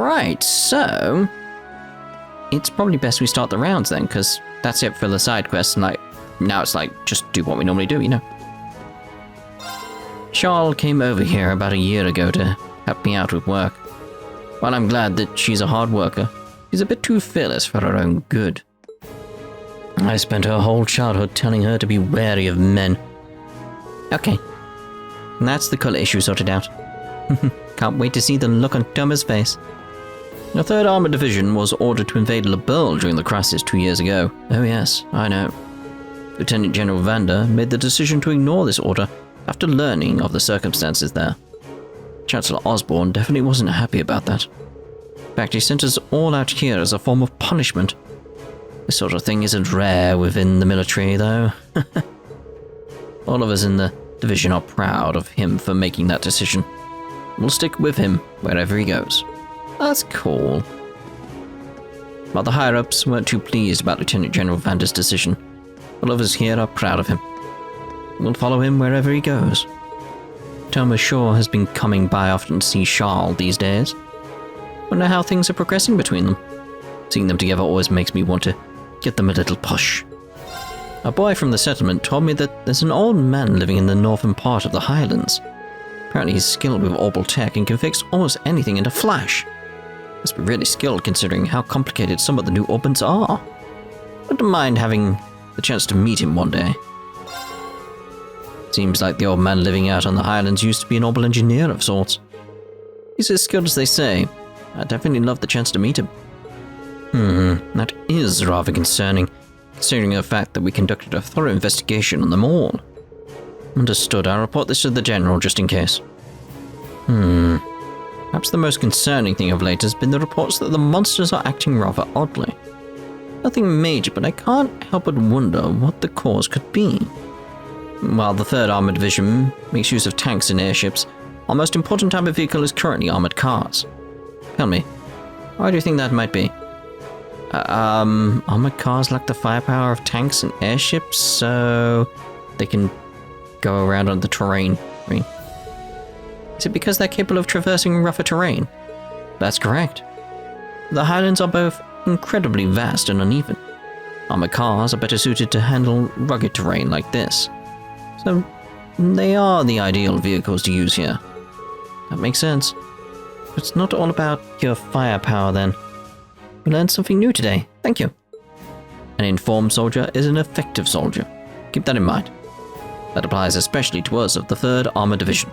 Right, so it's probably best we start the rounds then, because that's it for the side quests, and now it's just do what we normally do, you know. Charles came over here about a year ago to help me out with work. While I'm glad that she's a hard worker, she's a bit too fearless for her own good. I spent her whole childhood telling her to be wary of men. Okay. That's the colour issue sorted out. Can't wait to see the look on Thomas' face. The 3rd Armoured Division was ordered to invade La Belle during the crisis 2 years ago. Oh yes, I know. Lieutenant General Vander made the decision to ignore this order after learning of the circumstances there. Chancellor Osborne definitely wasn't happy about that. In fact, he sent us all out here as a form of punishment. This sort of thing isn't rare within the military, though. All of us in the division are proud of him for making that decision. We'll stick with him wherever he goes. That's cool. While the higher-ups weren't too pleased about Lieutenant General Vander's decision, all of us here are proud of him. We'll follow him wherever he goes. Thomas sure has been coming by often to see Charles these days. Wonder how things are progressing between them. Seeing them together always makes me want to give them a little push. A boy from the settlement told me that there's an old man living in the northern part of the Highlands. Apparently he's skilled with orbital tech and can fix almost anything in a flash. Must be really skilled considering how complicated some of the new orbits are. Wouldn't mind having the chance to meet him one day. Seems like the old man living out on the Highlands used to be an orbital engineer of sorts. He's as skilled as they say. I'd definitely love the chance to meet him. That is rather concerning, considering the fact that we conducted a thorough investigation on them all. Understood, I'll report this to the General just in case. Perhaps the most concerning thing of late has been the reports that the monsters are acting rather oddly. Nothing major, but I can't help but wonder what the cause could be. While the 3rd Armoured Division makes use of tanks and airships, our most important type of vehicle is currently armoured cars. Tell me, why do you think that might be? Armoured cars lack the firepower of tanks and airships, so they can go around on the terrain. I mean, is it because they're capable of traversing rougher terrain? That's correct. The Highlands are both incredibly vast and uneven. Armoured cars are better suited to handle rugged terrain like this. So, they are the ideal vehicles to use here. That makes sense. It's not all about pure firepower then. We learned something new today. Thank you. An informed soldier is an effective soldier. Keep that in mind. That applies especially to us of the 3rd Armoured Division.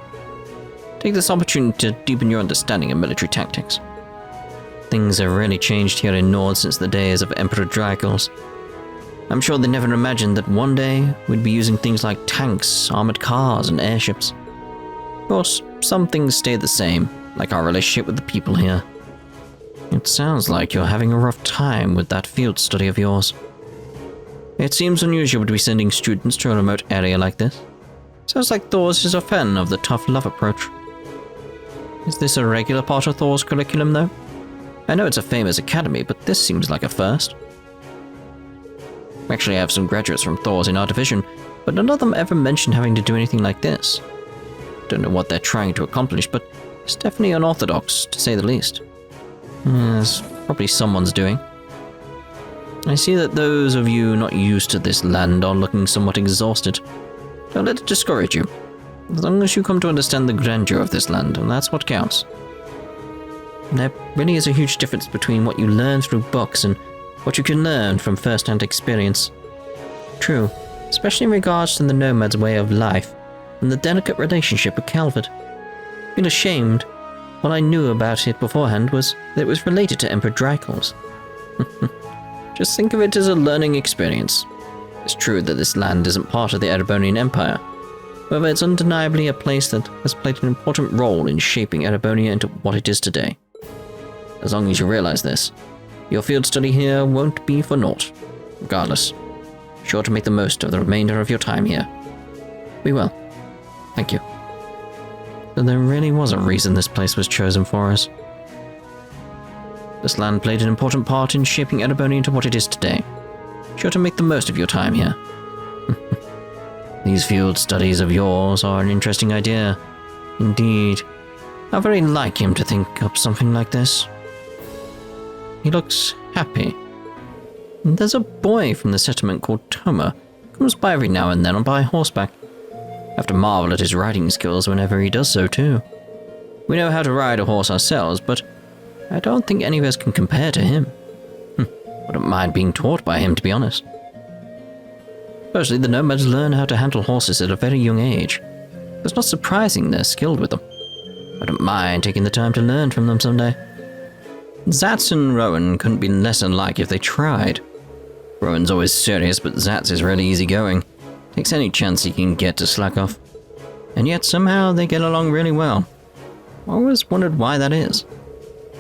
Take this opportunity to deepen your understanding of military tactics. Things have really changed here in Nord since the days of Emperor Dracos. I'm sure they never imagined that one day we'd be using things like tanks, armoured cars, and airships. Of course, some things stay the same, like our relationship with the people here. It sounds like you're having a rough time with that field study of yours. It seems unusual to be sending students to a remote area like this. Sounds like Thors is a fan of the tough love approach. Is this a regular part of Thors' curriculum, though? I know it's a famous academy, but this seems like a first. We actually have some graduates from Thors in our division, but none of them ever mentioned having to do anything like this. Don't know what they're trying to accomplish, but it's definitely unorthodox, to say the least. It's probably someone's doing. I see that those of you not used to this land are looking somewhat exhausted. Don't let it discourage you. As long as you come to understand the grandeur of this land, and that's what counts. There really is a huge difference between what you learn through books and what you can learn from first-hand experience. True, especially in regards to the nomad's way of life and the delicate relationship with Calvert. I feel ashamed. All I knew about it beforehand was that it was related to Emperor Dracos. Just think of it as a learning experience. It's true that this land isn't part of the Erebonian Empire. However, it's undeniably a place that has played an important role in shaping Erebonia into what it is today. As long as you realize this, your field study here won't be for naught. Regardless, be sure to make the most of the remainder of your time here. We will. Thank you. So there really was a reason this place was chosen for us. This land played an important part in shaping Erebonia into what it is today. Be sure to make the most of your time here. These field studies of yours are an interesting idea. Indeed. How very like him to think up something like this. He looks happy. And there's a boy from the settlement called Toma. Comes by every now and then on by horseback. I have to marvel at his riding skills whenever he does so too. We know how to ride a horse ourselves, but I don't think any of us can compare to him. Wouldn't mind being taught by him, to be honest. Firstly, the nomads learn how to handle horses at a very young age. It's not surprising they're skilled with them. I don't mind taking the time to learn from them someday. Zats and Rowan couldn't be less unlike if they tried. Rowan's always serious, but Zats is really easygoing. Takes any chance he can get to slack off. And yet somehow they get along really well. I always wondered why that is.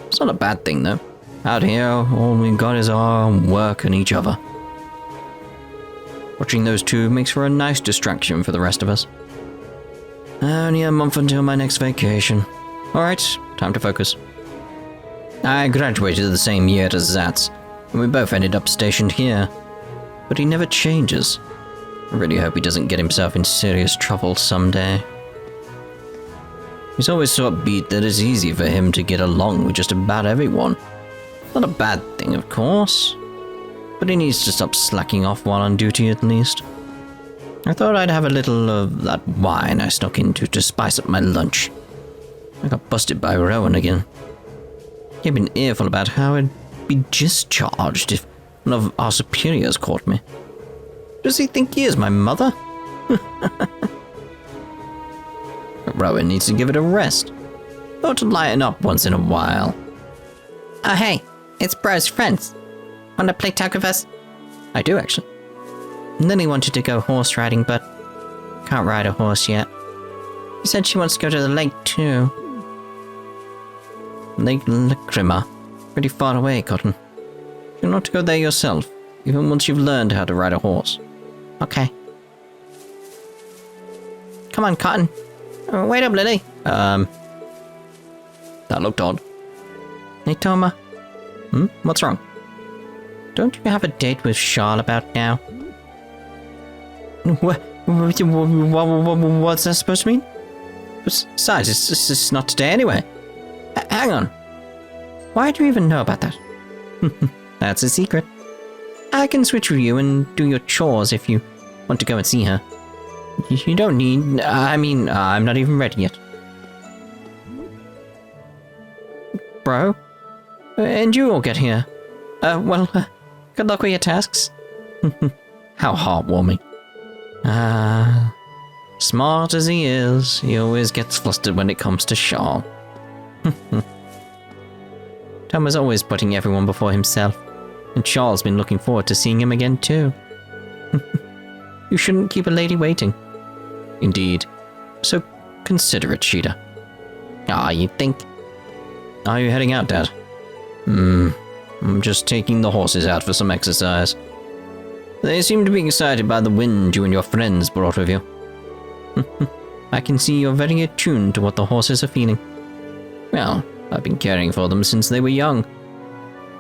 It's not a bad thing though. Out here, all we've got is our work and each other. Watching those two makes for a nice distraction for the rest of us. Only a month until my next vacation. Alright, time to focus. I graduated the same year as Zats, and we both ended up stationed here. But he never changes. I really hope he doesn't get himself in serious trouble someday. He's always so upbeat that it's easy for him to get along with just about everyone. Not a bad thing, of course. But he needs to stop slacking off while on duty at least. I thought I'd have a little of that wine I snuck into to spice up my lunch. I got busted by Rowan again. He gave me an earful about how I'd be discharged if one of our superiors caught me. Does he think he is my mother? Rowan needs to give it a rest. Ought to lighten up once in a while. Oh hey, it's Bro's friends. Wanna play tag with us? I do actually. Lily wanted to go horse riding, but can't ride a horse yet. She said she wants to go to the lake too. Lake Lacrima. Pretty far away, Cotton. You'll not to go there yourself, even once you've learned how to ride a horse. Okay. Come on, Cotton. Wait up, Lily. That looked odd. Hey, Toma. What's wrong? Don't you have a date with Charles about now? What's that supposed to mean? Besides, it's not today anyway. Hang on. Why do you even know about that? That's a secret. I can switch with you and do your chores if you want to go and see her. You don't need... I'm not even ready yet. Bro? And you all get here. Good luck with your tasks. How heartwarming. Smart as he is, he always gets flustered when it comes to Charles. Tom was always putting everyone before himself, and Charles has been looking forward to seeing him again too. You shouldn't keep a lady waiting. Indeed. So considerate, Sheeta. You think? Are you heading out, Dad? I'm just taking the horses out for some exercise. They seem to be excited by the wind you and your friends brought with you. I can see you're very attuned to what the horses are feeling. Well, I've been caring for them since they were young.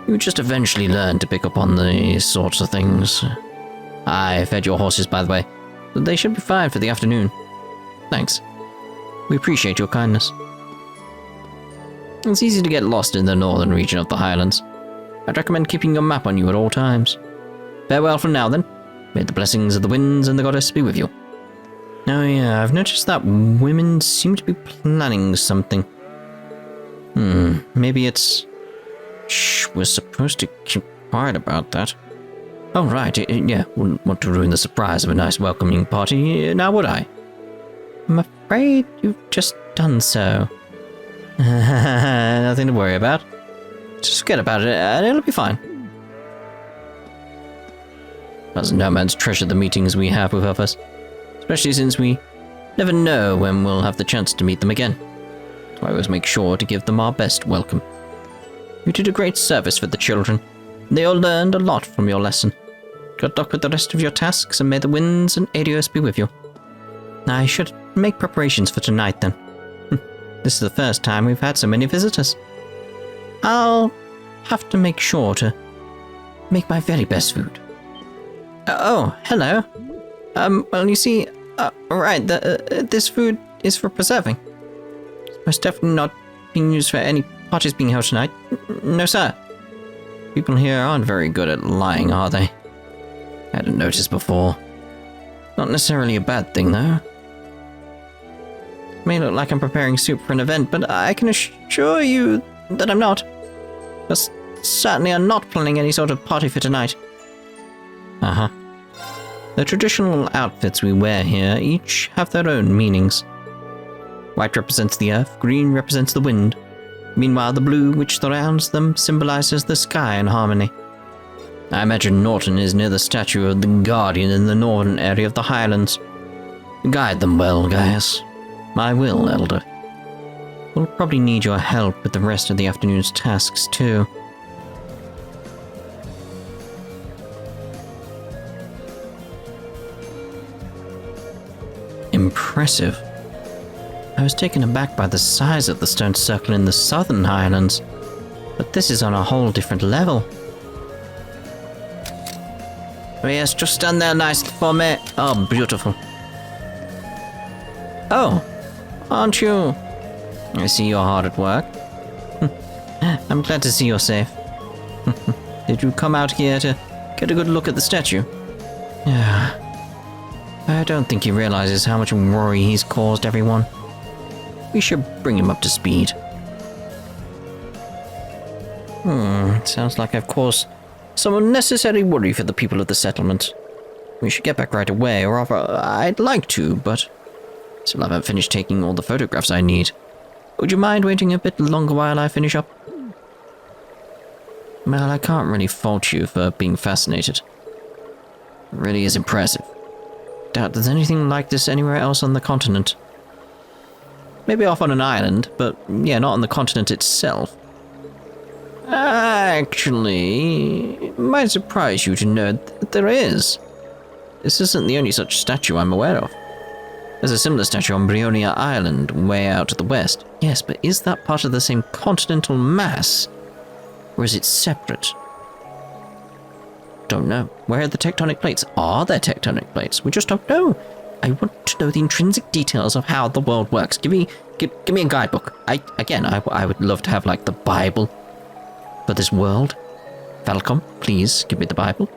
You just eventually learn to pick up on these sorts of things. I fed your horses, by the way, but they should be fine for the afternoon. Thanks. We appreciate your kindness. It's easy to get lost in the northern region of the Highlands. I'd recommend keeping your map on you at all times. Farewell for now, then. May the blessings of the winds and the goddess be with you. Oh yeah, I've noticed that women seem to be planning something. Maybe it's... Shh, we're supposed to keep quiet about that. Oh right, yeah, wouldn't want to ruin the surprise of a nice welcoming party, now would I? I'm afraid you've just done so. Nothing to worry about. Just forget about it, and it'll be fine. Us nomads treasure the meetings we have with others, especially since we never know when we'll have the chance to meet them again. So I always make sure to give them our best welcome. You did a great service for the children, and they all learned a lot from your lesson. Good luck with the rest of your tasks, and may the winds and Adios be with you. I should make preparations for tonight then. This is the first time we've had so many visitors. I'll have to make sure to make my very best food. Oh, hello. Well, you see, right, this food is for preserving. It's most definitely not being used for any parties being held tonight. No, sir. People here aren't very good at lying, are they? I hadn't noticed before. Not necessarily a bad thing, though. It may look like I'm preparing soup for an event, but I can assure you that I'm not. Because certainly I'm not planning any sort of party for tonight. Uh-huh. The traditional outfits we wear here each have their own meanings. White represents the earth, green represents the wind. Meanwhile, the blue which surrounds them symbolizes the sky and harmony. I imagine Norton is near the statue of the Guardian in the northern area of the Highlands. Guide them well, Gaius. I will, Elder. We'll probably need your help with the rest of the afternoon's tasks, too. Impressive. I was taken aback by the size of the stone circle in the southern Highlands, but this is on a whole different level. Oh yes, just stand there nice for me. Oh, beautiful. Oh, aren't you? I see you're hard at work. I'm glad to see you're safe. Did you come out here to get a good look at the statue? Yeah. I don't think he realizes how much worry he's caused everyone. We should bring him up to speed. Sounds like I've caused some unnecessary worry for the people of the settlement. We should get back right away, or rather, I'd like to, but still haven't finished taking all the photographs I need. Would you mind waiting a bit longer while I finish up? Well, I can't really fault you for being fascinated. It really is impressive. Doubt there's anything like this anywhere else on the continent. Maybe off on an island, but yeah, not on the continent itself. Actually, it might surprise you to know that there is. This isn't the only such statue I'm aware of. There's a similar statue on Erebonia Island, way out to the west. Yes, but is that part of the same continental mass? Or is it separate? Don't know. Where are the tectonic plates? Are there tectonic plates? We just don't know. I want to know the intrinsic details of how the world works. Give me a guidebook. I would love to have, like, the Bible for this world. Falcom, please give me the Bible.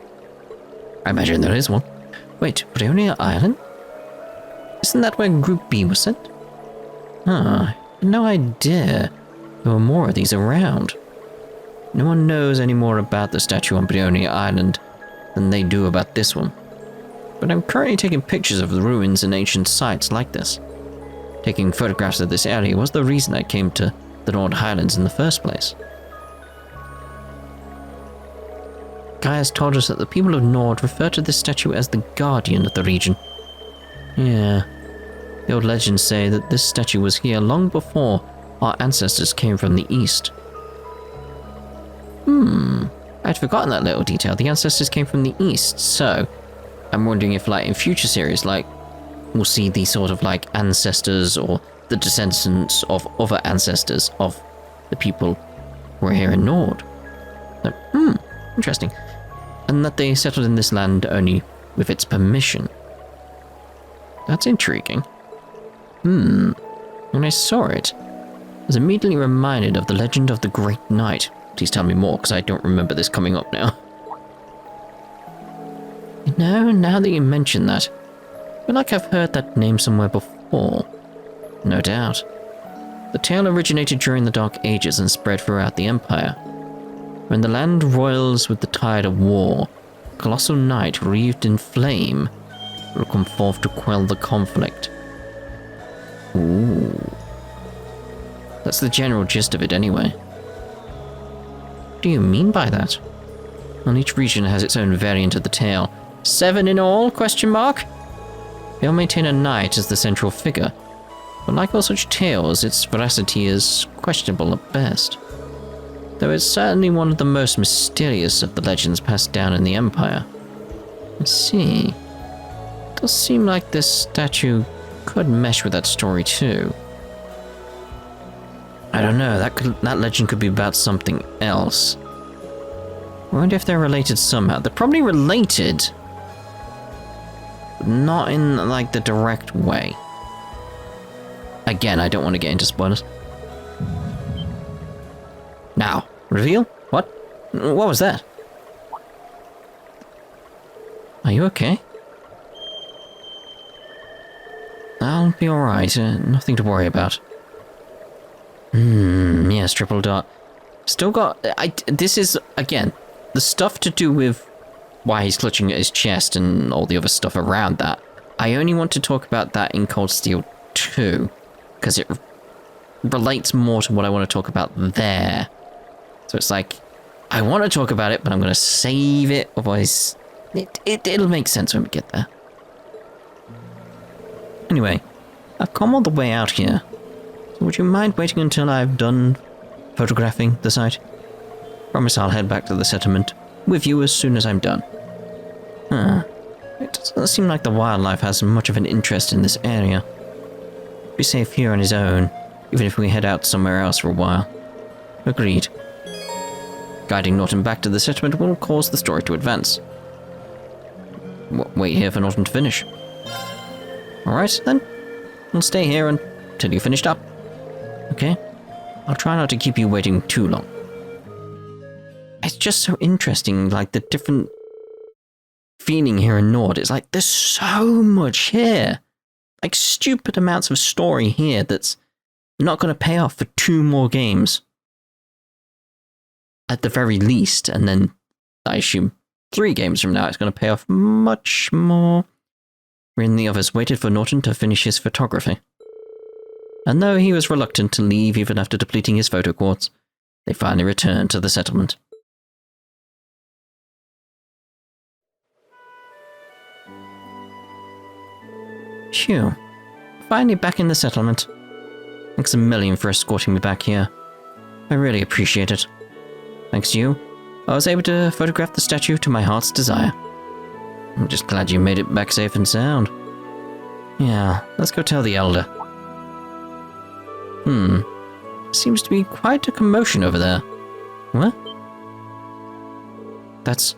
I imagine there is one. Wait, Erebonia Island? Isn't that where Group B was sent? Huh, no idea. There were more of these around. No one knows any more about the statue on Erebonia Island than they do about this one. But I'm currently taking pictures of the ruins and ancient sites like this. Taking photographs of this area was the reason I came to the North Highlands in the first place. Gaius told us that the people of Nord refer to this statue as the Guardian of the region. Yeah, the old legends say that this statue was here long before our ancestors came from the east. I'd forgotten that little detail. The ancestors came from the east, so I'm wondering if, like, in future series, like, we'll see these sort of, like, ancestors or the descendants of other ancestors of the people who are here in Nord. So, interesting. And that they settled in this land only with its permission. That's intriguing. When I saw it, I was immediately reminded of the legend of the Great Knight. Please tell me more, because I don't remember this coming up now. You know, now that you mention that, I feel like I've heard that name somewhere before. No doubt. The tale originated during the Dark Ages and spread throughout the Empire. When the land roils with the tide of war, a colossal knight wreathed in flame will come forth to quell the conflict. Ooh. That's the general gist of it anyway. What do you mean by that? Well, each region has its own variant of the tale. 7 in all, question mark? They all maintain a knight as the central figure, but like all such tales, its veracity is questionable at best. Though it's certainly one of the most mysterious of the legends passed down in the Empire. I see. It does seem like this statue could mesh with that story too. I don't know, that legend could be about something else. I wonder if they're related somehow. They're probably related, but not in, like, the direct way. Again, I don't want to get into spoilers. Now, reveal? What? What was that? Are you okay? I'll be alright, nothing to worry about. Yes, triple dot. Still got... this is, again, the stuff to do with why he's clutching at his chest and all the other stuff around that. I only want to talk about that in Cold Steel 2, because it relates more to what I want to talk about there. So it's like, I want to talk about it, but I'm going to save it, otherwise it'll make sense when we get there. Anyway, I've come all the way out here. So would you mind waiting until I've done photographing the site? Promise I'll head back to the settlement with you as soon as I'm done. It doesn't seem like the wildlife has much of an interest in this area. Be safe here on his own, even if we head out somewhere else for a while. Agreed. Guiding Norton back to the settlement will cause the story to advance. Wait here for Norton to finish. Alright, then. We'll stay here until you finished up. Okay? I'll try not to keep you waiting too long. It's just so interesting, like, the different feeling here in Nord. It's like, there's so much here. Like, stupid amounts of story here that's not going to pay off for 2 more games. At the very least, and then, I assume, 3 games from now, it's going to pay off much more. When the others waited for Norton to finish his photography. And though he was reluctant to leave even after depleting his photo quartz, they finally returned to the settlement. Phew. Finally back in the settlement. Thanks a million for escorting me back here. I really appreciate it. Thanks to you, I was able to photograph the statue to my heart's desire. I'm just glad you made it back safe and sound. Yeah, let's go tell the Elder. Seems to be quite a commotion over there. What? That's...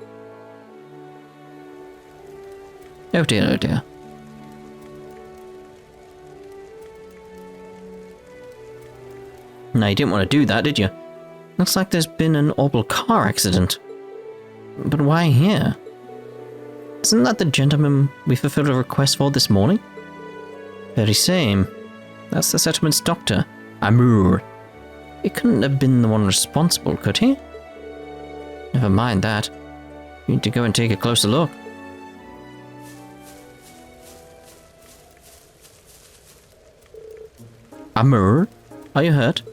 Oh dear, oh dear. No, you didn't want to do that, did you? Looks like there's been an awful car accident. But why here? Isn't that the gentleman we fulfilled a request for this morning? Very same. That's the settlement's doctor, Amur. He couldn't have been the one responsible, could he? Never mind that. You need to go and take a closer look. Amur? Are you hurt?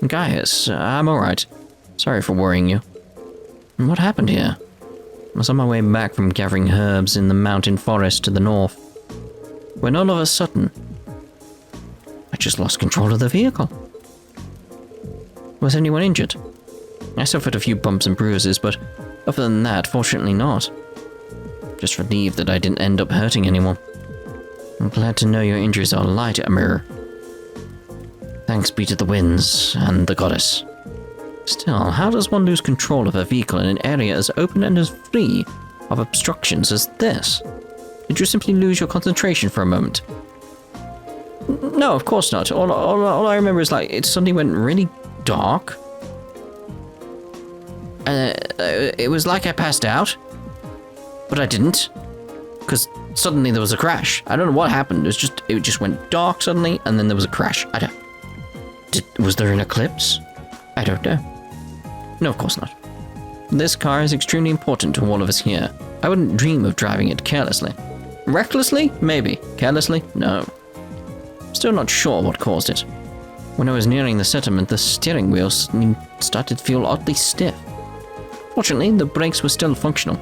Gaius, I'm alright. Sorry for worrying you. What happened here? I was on my way back from gathering herbs in the mountain forest to the north, when all of a sudden, I just lost control of the vehicle. Was anyone injured? I suffered a few bumps and bruises, but other than that, fortunately not. Just relieved that I didn't end up hurting anyone. I'm glad to know your injuries are light, Amir. Thanks be to the winds and the goddess. Still, how does one lose control of a vehicle in an area as open and as free of obstructions as this? Did you simply lose your concentration for a moment? No, of course not. All I remember is, like, it suddenly went really dark. It was like I passed out, but I didn't, because suddenly there was a crash. I don't know what happened. It just went dark suddenly, and then there was a crash. Was there an eclipse? I don't know. No, of course not. This car is extremely important to all of us here. I wouldn't dream of driving it carelessly. Recklessly? Maybe. Carelessly? No. Still not sure what caused it. When I was nearing the settlement, the steering wheel started to feel oddly stiff. Fortunately, the brakes were still functional.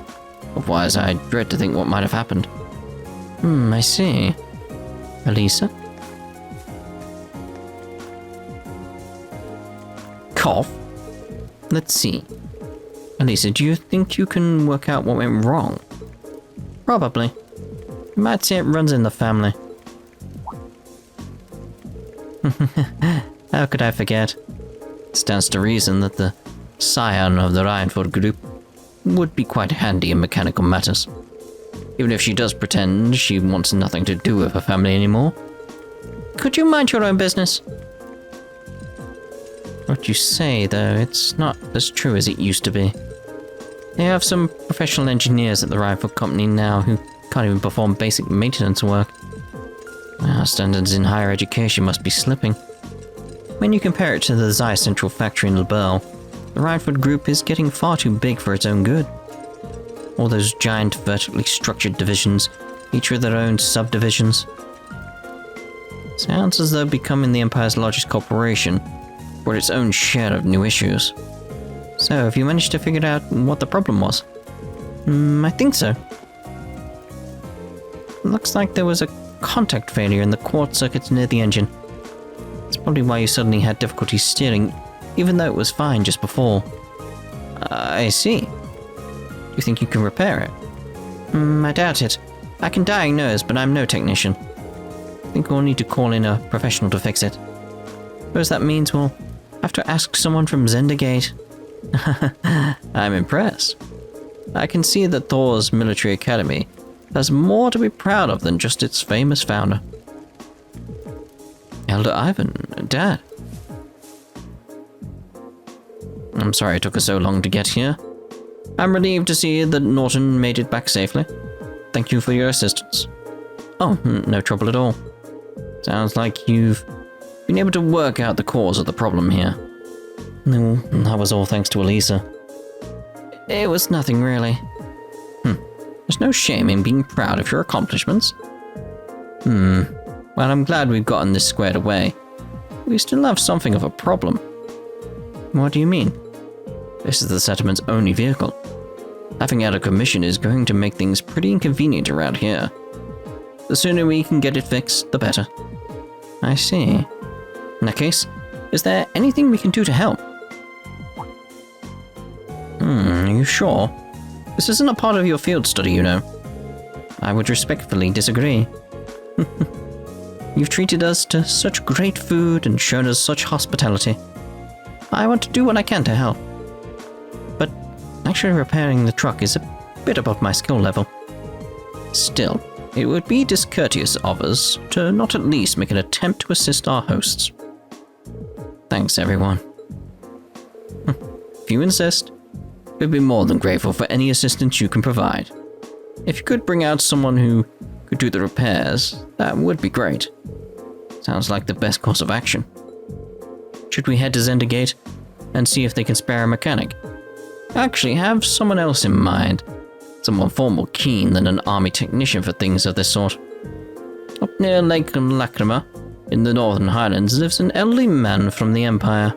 Otherwise, I dread to think what might have happened. I see. Elisa? Cough? Let's see. Elisa, do you think you can work out what went wrong? Probably. You might say it runs in the family. How could I forget? It stands to reason that the scion of the Reinford group would be quite handy in mechanical matters. Even if she does pretend she wants nothing to do with her family anymore. Could you mind your own business? What you say, though, it's not as true as it used to be. They have some professional engineers at the rifle company now who can't even perform basic maintenance work. Our standards in higher education must be slipping. When you compare it to the Xi Central factory in LaBelle, the Rifle Group is getting far too big for its own good. All those giant vertically structured divisions, each with their own subdivisions. Sounds as though becoming the Empire's largest corporation brought its own share of new issues. So, have you managed to figure out what the problem was? I think so. Looks like there was a contact failure in the quartz circuits near the engine. That's probably why you suddenly had difficulty steering, even though it was fine just before. I see. Do you think you can repair it? I doubt it. I can diagnose, but I'm no technician. I think we'll need to call in a professional to fix it. Suppose that means we'll have to ask someone from Zendergate. I'm impressed. I can see that Thors Military Academy has more to be proud of than just its famous founder. Elder Ivan, Dad. I'm sorry it took us so long to get here. I'm relieved to see that Norton made it back safely. Thank you for your assistance. Oh, no trouble at all. Sounds like you've been able to work out the cause of the problem here. No, that was all thanks to Elisa. It was nothing really. There's no shame in being proud of your accomplishments. Well, I'm glad we've gotten this squared away. We still have something of a problem. What do you mean? This is the settlement's only vehicle. Having it out of commission is going to make things pretty inconvenient around here. The sooner we can get it fixed, the better. I see. In that case, is there anything we can do to help? Are you sure? This isn't a part of your field study, you know. I would respectfully disagree. You've treated us to such great food and shown us such hospitality. I want to do what I can to help. But actually repairing the truck is a bit above my skill level. Still, it would be discourteous of us to not at least make an attempt to assist our hosts. Thanks, everyone. If you insist, we'd be more than grateful for any assistance you can provide. If you could bring out someone who could do the repairs, that would be great. Sounds like the best course of action. Should we head to Zendergate and see if they can spare a mechanic? I actually have someone else in mind. Someone far more keen than an army technician for things of this sort. Up near Lake Lacrima, in the Northern Highlands, lives an elderly man from the Empire.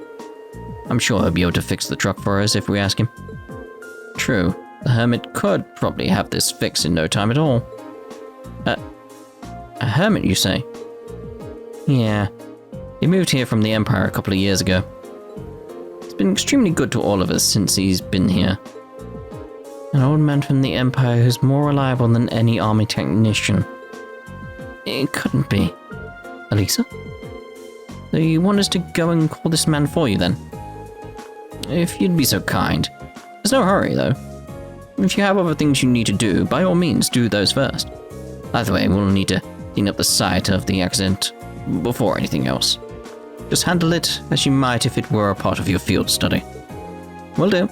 I'm sure he'll be able to fix the truck for us if we ask him. True, the Hermit could probably have this fixed in no time at all. A Hermit, you say? Yeah, he moved here from the Empire a couple of years ago. He's been extremely good to all of us since he's been here. An old man from the Empire who's more reliable than any army technician. It couldn't be. Elisa? Do you want us to go and call this man for you then? If you'd be so kind. There's no hurry though. If you have other things you need to do, by all means do those first. Either way, we'll need to clean up the site of the accident before anything else. Just handle it as you might if it were a part of your field study. Will do.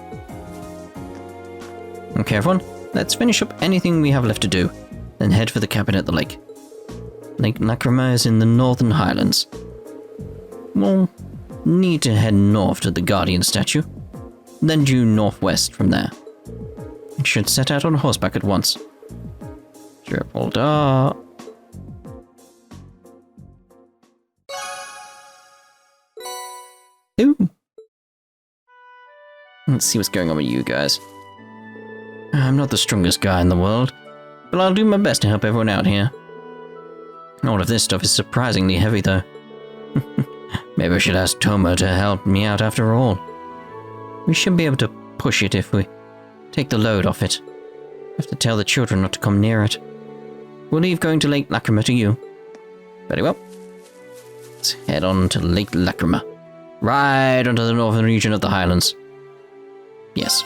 Okay everyone, let's finish up anything we have left to do, then head for the cabin at the lake. Lake Lacrima is in the Northern Highlands. We'll need to head north to the Guardian statue, then due northwest from there. We should set out on horseback at once. Triple dart. Ooh. Let's see what's going on with you guys. I'm not the strongest guy in the world, but I'll do my best to help everyone out here. All of this stuff is surprisingly heavy though. Maybe I should ask Toma to help me out after all. We should be able to push it if we take the load off it. Have to tell the children not to come near it. We'll leave going to Lake Lacrima to you. Very well. Let's head on to Lake Lacrima. Right onto the northern region of the Highlands. Yes.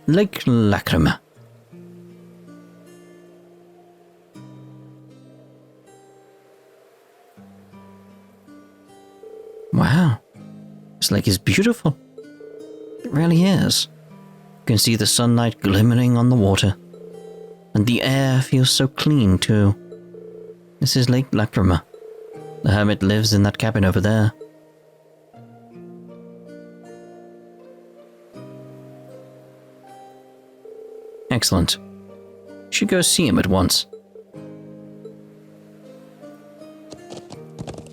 Lake Lacrima. Wow. This lake is beautiful. It really is. You can see the sunlight glimmering on the water. And the air feels so clean, too. This is Lake Lacrima. The hermit lives in that cabin over there. Excellent. Should go see him at once.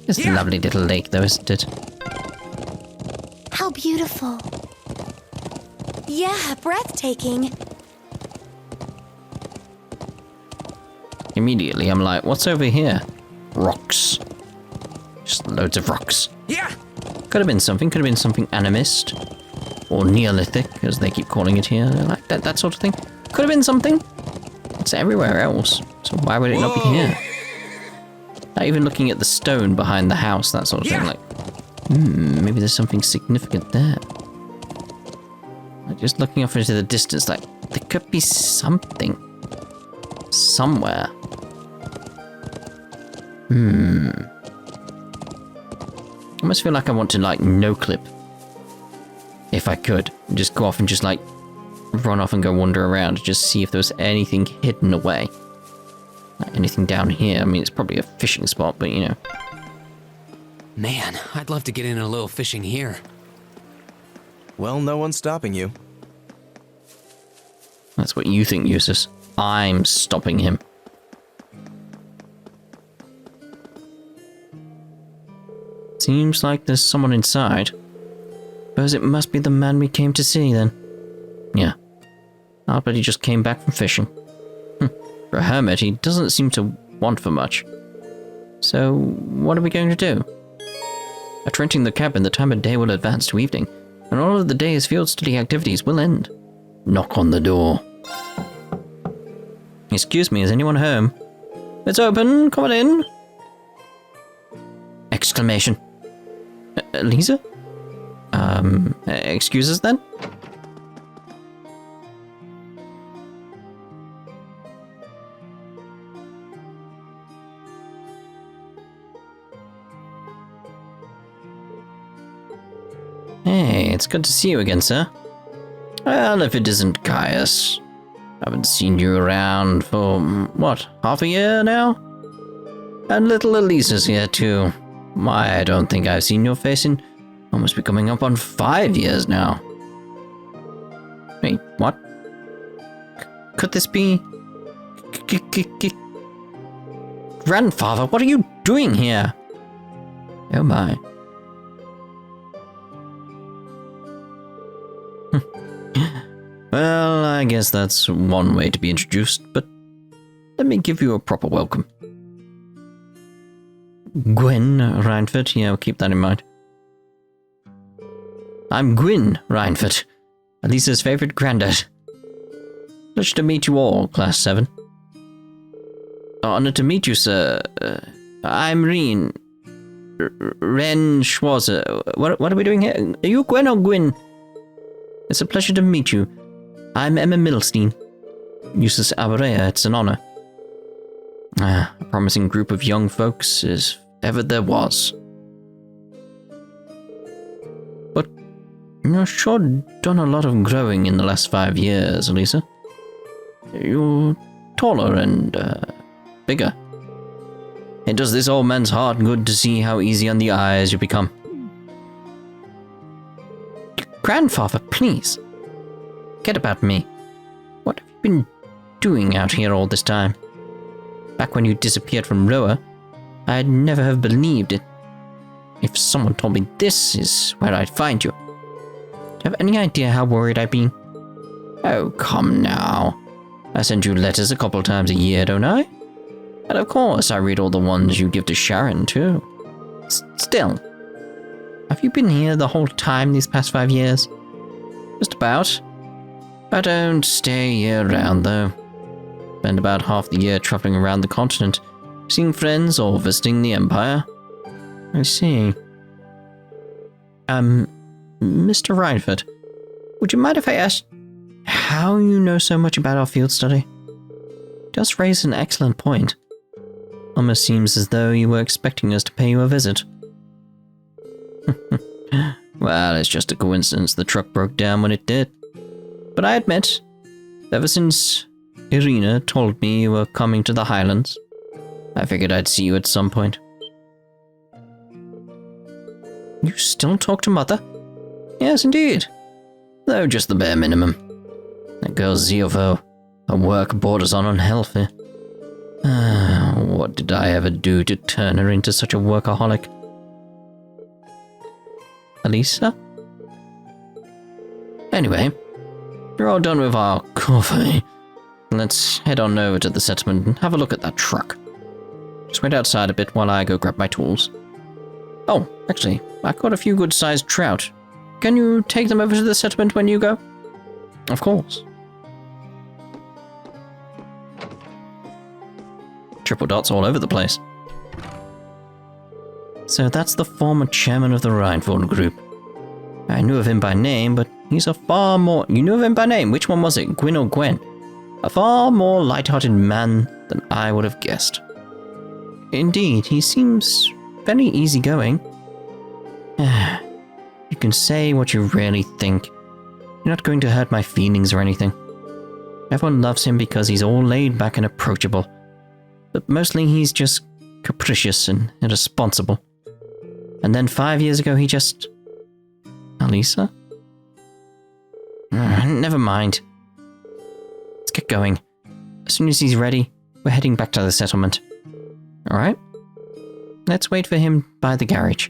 It's a lovely little lake, though, isn't it? How beautiful. Yeah, breathtaking. Immediately, I'm like, what's over here? Rocks. Just loads of rocks. Yeah. Could have been something animist. Or Neolithic, as they keep calling it here. Like that sort of thing. Could have been something. It's everywhere else. So why would it not be here? Not even looking at the stone behind the house, that sort of thing. Like, maybe there's something significant there. Like just looking off into the distance, like, there could be something. Somewhere. I almost feel like I want to, like, no-clip. If I could. Just go off and just, like, run off and go wander around to just see if there was anything hidden away. Like anything down here. I mean, it's probably a fishing spot, but, you know. Man, I'd love to get in a little fishing here. Well, no one's stopping you. That's what you think, Eustace. I'm stopping him. Seems like there's someone inside. Suppose it must be the man we came to see, then. Yeah. I'll bet he just came back from fishing. For a hermit, he doesn't seem to want for much. So, what are we going to do? After entering the cabin, the time of day will advance to evening, and all of the day's field study activities will end. Knock on the door. Excuse me, is anyone home? It's open, come on in. Exclamation. Lisa? Excuse us then? Hey, it's good to see you again, sir. Well, if it isn't Caius. I haven't seen you around for, what, half a year now? And little Elisa's here too. Why, I don't think I've seen your face in almost be coming up on 5 years now. Wait, what? Could this be... Grandfather, what are you doing here? Oh my. Well, I guess that's one way to be introduced, but let me give you a proper welcome. Gwen Reinford, yeah, we'll keep that in mind. I'm Gwyn Reinford, Elisa's favorite granddad. Pleasure to meet you all, Class VII. Honored to meet you, sir. I'm Ren Schwarzer. What are we doing here? Are you Gwen or Gwyn? It's a pleasure to meet you. I'm Emma Middlestein. Eustace Aberea, it's an honor. A promising group of young folks, as ever there was. But you've sure done a lot of growing in the last 5 years, Elisa. You're taller and, bigger. It does this old man's heart good to see how easy on the eyes you become. Grandfather, please. Forget about me. What have you been doing out here all this time? Back when you disappeared from Roa, I'd never have believed it. If someone told me this is where I'd find you. Do you have any idea how worried I've been? Oh, come now. I send you letters a couple times a year, don't I? And of course, I read all the ones you give to Sharon, too. Still, have you been here the whole time these past 5 years? Just about. I don't stay year-round, though. Spend about half the year traveling around the continent, seeing friends or visiting the Empire. I see. Mr. Reinford, would you mind if I asked how you know so much about our field study? It does raise an excellent point. Almost seems as though you were expecting us to pay you a visit. Well, it's just a coincidence the truck broke down when it did. But I admit, ever since Irina told me you were coming to the Highlands, I figured I'd see you at some point. You still talk to Mother? Yes, indeed. Though just the bare minimum. That girl's zeal for her work borders on unhealthy. What did I ever do to turn her into such a workaholic? Elisa? Anyway, we're all done with our coffee. Let's head on over to the settlement and have a look at that truck. Just wait outside a bit while I go grab my tools. Oh, actually, I caught a few good-sized trout. Can you take them over to the settlement when you go? Of course. Triple dots all over the place. So that's the former chairman of the Rhineford Group. I knew of him by name, but he's a far more... You knew of him by name? Which one was it, Gwyn or Gwen? A far more light-hearted man than I would have guessed. Indeed, he seems very easygoing. You can say what you really think. You're not going to hurt my feelings or anything. Everyone loves him because he's all laid back and approachable. But mostly he's just capricious and irresponsible. And then 5 years ago he just... Alisa? Never mind. Let's get going. As soon as he's ready, we're heading back to the settlement. Alright? Let's wait for him by the garage.